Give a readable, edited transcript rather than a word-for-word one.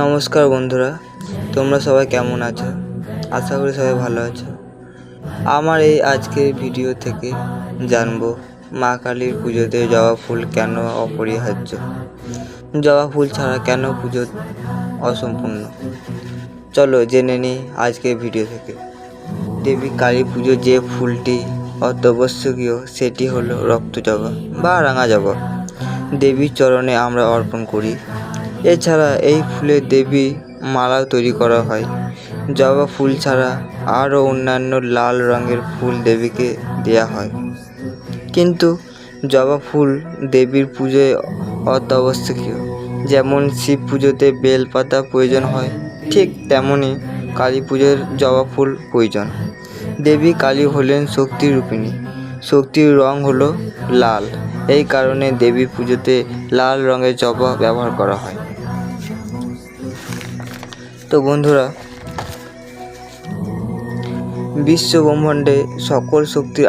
নমস্কার বন্ধুরা, তোমরা সবাই কেমন আছো? আশা করি সবাই ভালো আছো। আমার এই আজকের ভিডিও থেকে জানবো মা কালীর পুজোতে জবা ফুল কেন অপরিহার্য, জবা ফুল ছাড়া কেন পুজো অসম্পূর্ণ। চলো জেনে নিই আজকের ভিডিও থেকে। দেবী কালী পুজো যে ফুলটি অত্যাবশ্যকীয় সেটি হলো রক্ত জবা বা রাঙা জবা। দেবীর চরণে আমরা অর্পণ করি। এছাড়া এই ফুলের দেবী মালাও তৈরি করা হয়। জবা ফুল ছাড়া আরও অন্যান্য লাল রঙের ফুল দেবীকে দেয়া হয়, কিন্তু জবা ফুল দেবীর পুজোয় অত্যাবশ্যকীয়। যেমন শিব পুজোতে বেলপাতা প্রয়োজন হয়, ঠিক তেমনই কালী পুজোর জবা ফুল প্রয়োজন। দেবী কালী হলেন শক্তির রূপিণী। শক্তির রং হলো লাল, এই কারণে দেবী পুজোতে লাল রঙের জবা ব্যবহার করা হয়। তো বন্ধুরা, বিশ্ব ব্রহ্মাণ্ডে সকল শক্তির